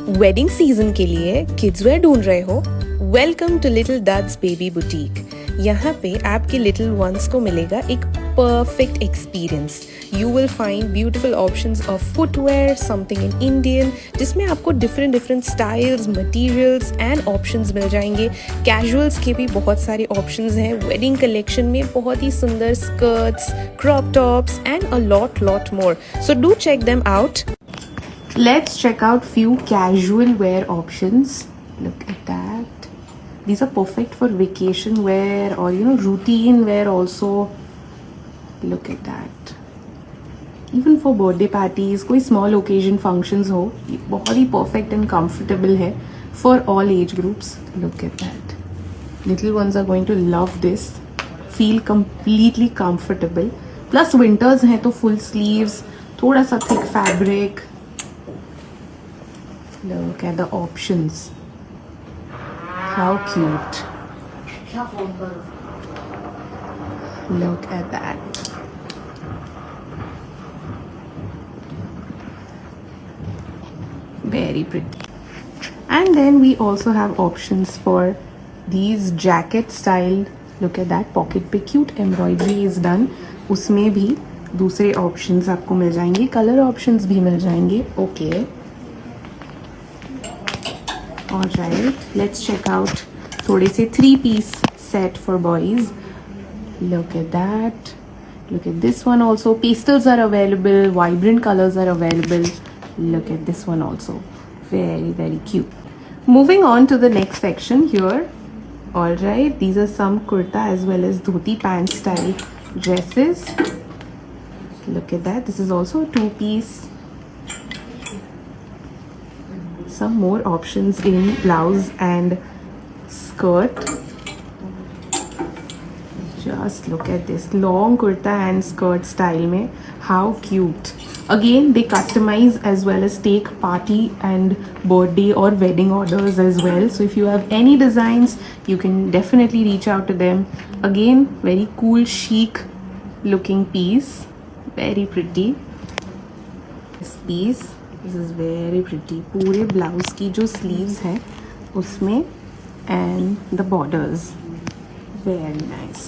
Wedding season के लिए kids where ढूंढ रहे हो? Welcome to little duds baby boutique. यहाँ पे आपके लिटिल वंस को मिलेगा एक perfect experience. You will find beautiful options of footwear, something in Indian, जिसमें आपको different different styles, materials and options मिल जाएंगे। कैजुअल्स के भी बहुत सारे ऑप्शंस हैं। वेडिंग कलेक्शन में बहुत ही सुंदर skirts, crop tops and a lot more. So do check them out. Let's check out few casual wear options. Look at that. These are perfect for vacation wear or routine wear also. Look at that. Even for birthday parties, कोई small occasion functions हो, ये बहुत ही perfect and comfortable है for all age groups. Look at that. Little ones are going to love this. Feel completely comfortable. Plus winters हैं तो full sleeves, थोड़ा सा thick fabric. Look at the options. How cute. Look at that. Very pretty. And then we also have options for these jacket style. Look at that. Pocket पे cute embroidery is done. उसमें भी दूसरे options आपको मिल जाएंगे. Color options भी मिल जाएंगे. Okay. Alright, let's check out थोड़े से 3-piece set for boys. Look at that. Look at this one also. Pastels are available. Vibrant colors are available. Look at this one also. Very cute. Moving on to the next section here. Alright, these are some kurta as well as dhoti pant style dresses. Look at that. This is also a 2-piece. Some more options in blouse and skirt. Just look at this long kurta and skirt style mein. How cute. Again, they customize as well as take party and birthday or wedding orders as well. So if you have any designs, you can definitely reach out to them. Again, very cool, chic looking piece. Very pretty. This piece. This is very pretty. पूरे blouse की जो sleeves हैं उसमें and the borders. Very nice.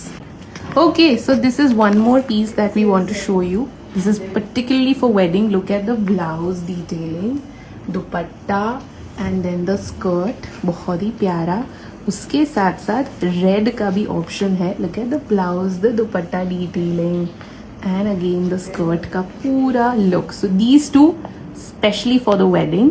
Okay, so this is one more piece that we want to show you. This is particularly for wedding. Look at the blouse detailing, dupatta and then the skirt. बहुत ही प्यारा. उसके साथ साथ red का भी option है. Look at the blouse, the dupatta detailing and again the skirt का पूरा look. So these two especially for the wedding.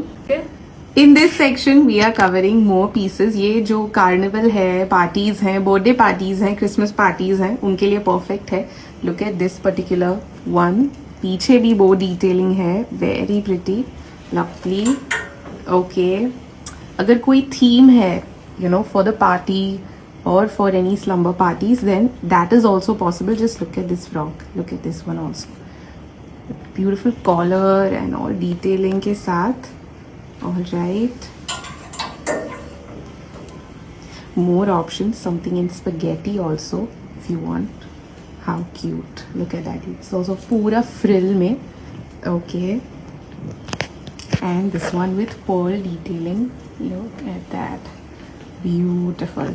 In this section we are covering more pieces. ये जो कार्निवल है, पार्टीज हैं, birthday parties हैं, Christmas parties हैं, उनके लिए परफेक्ट है. Look at this particular one. पीछे भी वो डिटेलिंग है. Very pretty, lovely. Okay. अगर कोई थीम है for the party or for any slumber parties, then that is also possible. Just look at this frock. Look at this one also. Beautiful collar and all detailing के साथ. All right. More options. Something in spaghetti also if you want. How cute. Look at that. It's also पूरा frill में. Okay. And this one with pearl detailing. Look at that. Beautiful.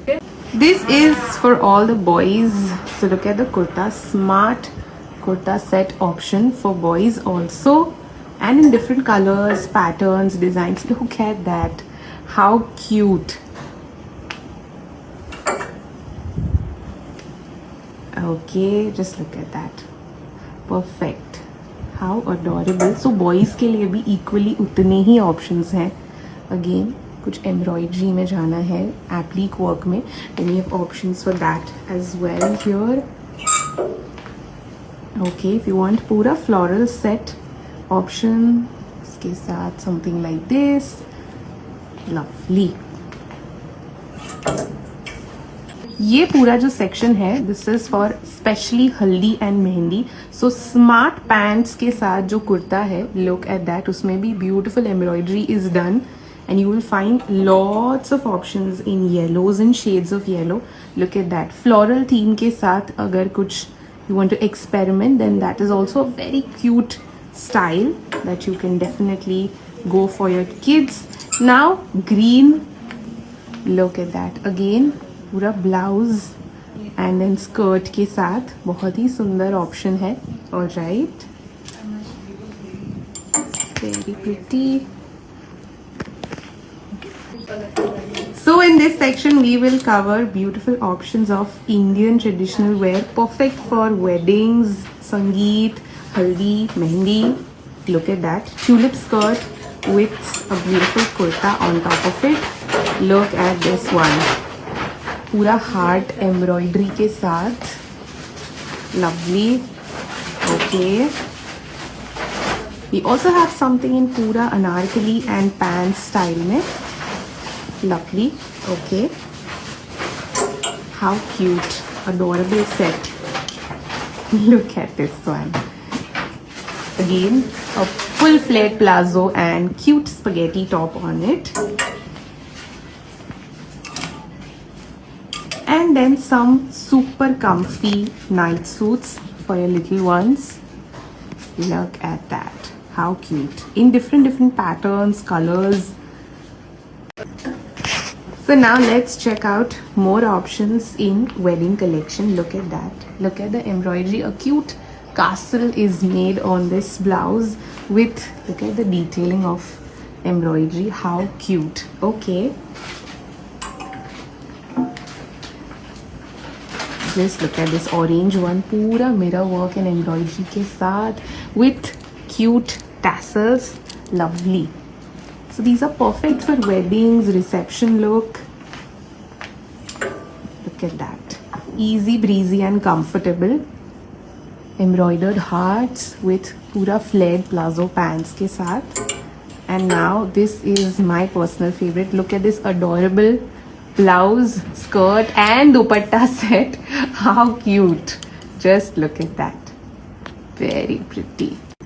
This is for all the boys. So look at the kurta. Smart kurta set option for boys also, and in different colors, patterns, designs. Look at that. How cute. Okay, just look at that. Perfect. How adorable. So boys के लिए भी equally उतने ही options हैं. Again, कुछ embroidery में जाना है, applique work में, and we have options for that as well here. Okay, if you want पूरा floral set option, इसके साथ something like this. Lovely. ये पूरा जो section है, this is for specially हल्दी and mehndi. So smart pants के साथ जो कुर्ता है, look at that. उसमें भी beautiful embroidery is done. And you will find lots of options in yellows and shades of yellow. Look at that. Floral theme के साथ अगर कुछ you want to experiment, then that is also a very cute style that you can definitely go for your kids. Now green, look at that again, पूरा blouse and then skirt के साथ बहुत ही सुंदर ऑप्शन है. Alright, very pretty. So in this section we will cover beautiful options of Indian traditional wear, perfect for weddings, sangeet, haldi, mehndi. Look at that tulip skirt with a beautiful kurta on top of it. Look at this one, पूरा heart embroidery के साथ, lovely. Okay, we also have something in पूरा Anarkali and pants style में. Lovely. Okay, how cute, adorable set. Look at this one again, a full flared palazzo and cute spaghetti top on it, and then some super comfy night suits for your little ones. Look at that, how cute, in different patterns, colors. So now let's check out more options in wedding collection. Look at that, look at the embroidery, a cute castle is made on this blouse with, look at the detailing of embroidery, how cute. Okay, just look at this orange one, पूरा mirror work and embroidery के साथ with cute tassels. Lovely. So these are perfect for weddings, reception look. Look at that, easy breezy and comfortable. Embroidered hearts with पूरा flared palazzo pants के साथ. And now this is my personal favorite. Look at this adorable blouse, skirt and dupatta set. How cute. Just look at that. Very pretty.